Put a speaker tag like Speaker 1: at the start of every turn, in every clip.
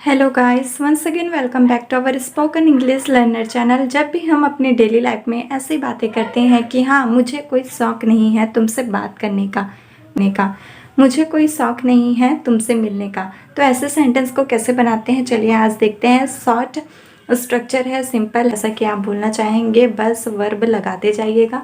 Speaker 1: Hello guys, once again welcome back to our spoken English learner channel. जब भी हम अपनी डेली लाइफ में ऐसी बातें करते हैं कि हाँ मुझे कोई शौक़ नहीं है तुमसे बात करने का मुझे कोई शौक़ नहीं है तुमसे मिलने का, तो ऐसे सेंटेंस को कैसे बनाते हैं चलिए आज देखते हैं। शॉर्ट स्ट्रक्चर है, सिंपल, जैसा कि आप बोलना चाहेंगे बस वर्ब लगाते जाइएगा।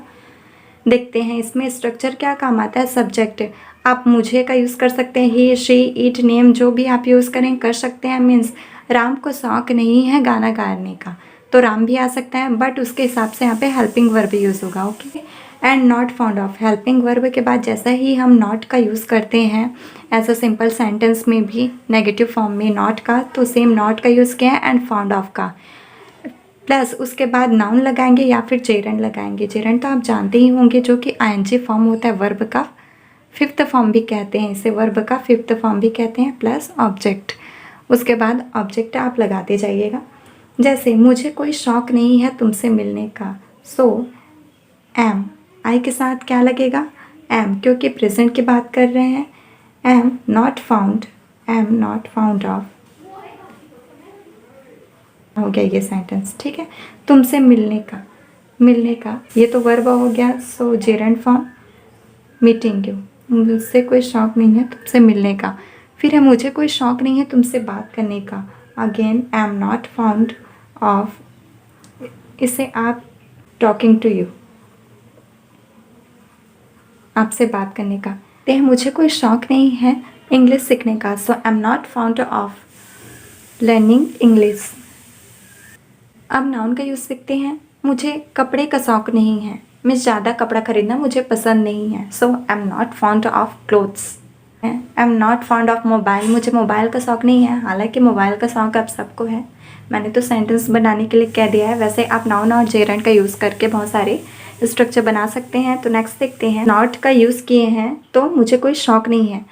Speaker 1: देखते हैं इसमें स्ट्रक्चर क्या काम आता है। सब्जेक्ट आप मुझे का यूज़ कर सकते हैं, ही शी इट नेम जो भी आप यूज़ करें कर सकते हैं। मीन्स राम को शौक नहीं है गाना गाने का, तो राम भी आ सकता है, बट उसके हिसाब से यहाँ पे हेल्पिंग वर्ब यूज़ होगा। Okay, and not fond of, helping verb के बाद जैसा ही हम नॉट का यूज़ करते हैं एज अ सिंपल सेंटेंस में भी नेगेटिव फॉर्म में नॉट का, तो सेम नॉट का यूज़ किया है एंड फाउंड ऑफ का, प्लस उसके बाद नाउन लगाएंगे या फिर जेरंड लगाएंगे। जेरंड तो आप जानते ही होंगे जो कि आईएनजी फॉर्म होता है, वर्ब का फिफ्थ फॉर्म भी कहते हैं इसे, वर्ब का फिफ्थ फॉर्म भी कहते हैं, प्लस ऑब्जेक्ट। उसके बाद ऑब्जेक्ट आप लगाते जाइएगा। जैसे मुझे कोई शौक़ नहीं है तुमसे मिलने का, सो एम, आई के साथ क्या लगेगा एम, क्योंकि प्रेजेंट की बात कर रहे हैं। एम नॉट फाउंड ऑफ हो गया ये सेंटेंस, ठीक है। तुमसे मिलने का ये तो वर्ब हो गया, सो जेरंड फॉर्म मीटिंग यू, मुझसे कोई शौक़ नहीं है तुमसे मिलने का। फिर है मुझे कोई शौक़ नहीं है तुमसे बात करने का, again I am not fond of, इसे आप टॉकिंग टू यू, आपसे बात करने का। ते मुझे कोई शौक़ नहीं है इंग्लिश सीखने का, so I am not fond of learning English. अब नाउन का यूज़ सीखते हैं। मुझे कपड़े का शौक़ नहीं है, मैं ज़्यादा कपड़ा खरीदना मुझे पसंद नहीं है, so I am not fond of clothes. I am not fond of mobile, मुझे मोबाइल का शौक़ नहीं है, हालांकि मोबाइल का शौक़ आप सबको है, मैंने तो सेंटेंस बनाने के लिए कह दिया है। वैसे आप नाउन और जेरंड का यूज़ करके बहुत सारे स्ट्रक्चर बना सकते हैं। तो नेक्स्ट देखते हैं, नॉट का यूज़ किए हैं तो मुझे कोई शौक़ नहीं है।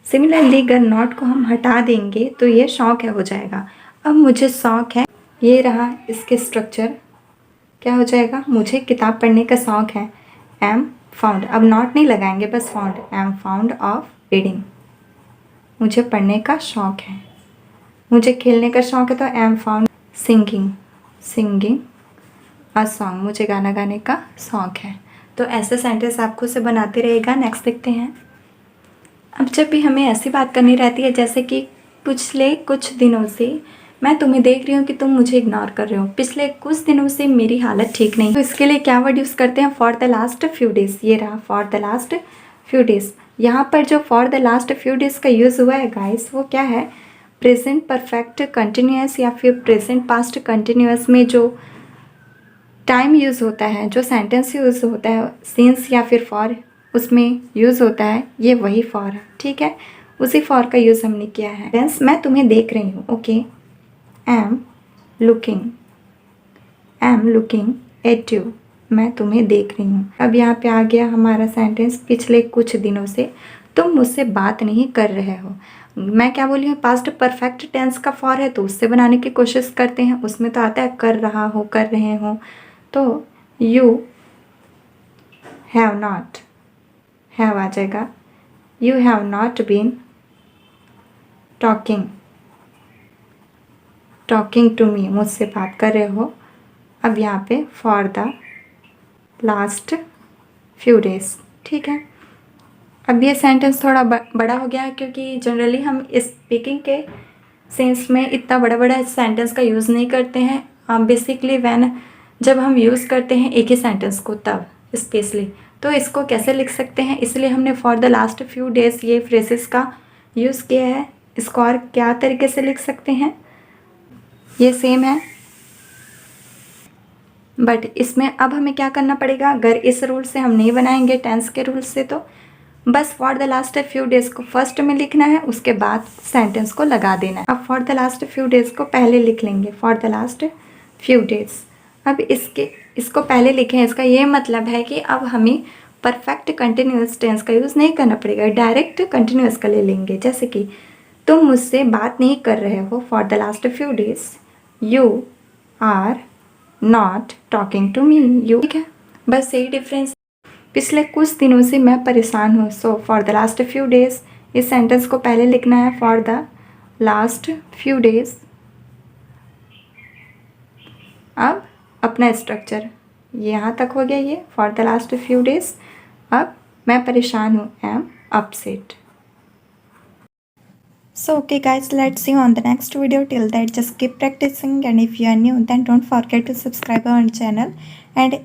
Speaker 1: सिमिलरली अगर नॉट को हम हटा देंगे तो ये शौक़ है हो जाएगा। अब मुझे शौक़ है, ये रहा इसके स्ट्रक्चर, क्या हो जाएगा, मुझे किताब पढ़ने का शौक़ है, एम फाउंड, अब नॉट नहीं लगाएंगे बस fond, am fond of reading, मुझे पढ़ने का शौक़ है। मुझे खेलने का शौक़ है तो am fond singing a song, मुझे गाना गाने का शौक़ है। तो ऐसे सेंटेंस आप खुद से बनाते रहेगा। नेक्स्ट देखते हैं। अब जब भी हमें ऐसी बात करनी रहती है जैसे कि पिछले कुछ दिनों से मैं तुम्हें देख रही हूँ कि तुम मुझे इग्नोर कर रहे हो, पिछले कुछ दिनों से मेरी हालत ठीक नहीं, तो इसके लिए क्या वर्ड यूज़ करते हैं, for the last few days. ये रहा for the last few days. यहाँ पर जो for the last few days का यूज़ हुआ है गाइस, वो क्या है, प्रेजेंट परफेक्ट कंटिन्यूस या फिर प्रेजेंट पास्ट कंटिन्यूस में जो टाइम यूज़ होता है, जो सेंटेंस यूज़ होता है, सिंस या फिर फॉर उसमें यूज़ होता है, ये वही फॉर है, ठीक है। उसी फॉर का यूज़ हमने किया है। मैं तुम्हें देख रही हूँ, okay, am looking at you, मैं तुम्हें देख रही हूँ। अब यहाँ पे आ गया हमारा सेंटेंस, पिछले कुछ दिनों से तुम मुझसे बात नहीं कर रहे हो। मैं क्या बोली हूँ, पास्ट परफेक्ट टेंस का फॉर है तो उससे बनाने की कोशिश करते हैं, उसमें तो आता है कर रहा हो, कर रहे हो, तो यू हैव नॉट, हैव आ जाएगा, you have not been talking to me, मुझसे बात कर रहे हो। अब यहाँ पे for the last few days, ठीक है। अब ये सेंटेंस थोड़ा बड़ा हो गया क्योंकि जनरली हम स्पीकिंग के सेंस में इतना बड़ा बड़ा सेंटेंस का यूज़ नहीं करते हैं। बेसिकली जब हम यूज़ करते हैं एक ही सेंटेंस को तब स्पेशली, तो इसको कैसे लिख सकते हैं, इसलिए हमने for the last few days ये फ्रेजेस का यूज़ किया है। इसको और क्या तरीके से लिख सकते हैं, ये सेम है, बट इसमें अब हमें क्या करना पड़ेगा, अगर इस रूल से हम नहीं बनाएंगे टेंस के रूल से, तो बस for the last few days को फर्स्ट में लिखना है, उसके बाद सेंटेंस को लगा देना है। अब for the last few days को पहले लिख लेंगे, for the last few days. अब इसको पहले लिखें, इसका ये मतलब है कि अब हमें परफेक्ट कंटिन्यूस टेंस का यूज़ नहीं करना पड़ेगा, डायरेक्ट कंटिन्यूस का ले लेंगे। जैसे कि तुम मुझसे बात नहीं कर रहे हो, for the last few days you are not talking to me, you, ठीक है, बस यही डिफरेंस। पिछले कुछ दिनों से मैं परेशान हूँ, so for the last few days, इस सेंटेंस को पहले लिखना है for the last few days. अब अपना स्ट्रक्चर यहाँ तक हो गया ये, for the last few days. अब मैं परेशान हूँ, I am upset. So okay guys, let's see you on the next video. Till that, just keep practicing, and if you are new then don't forget to subscribe our channel, and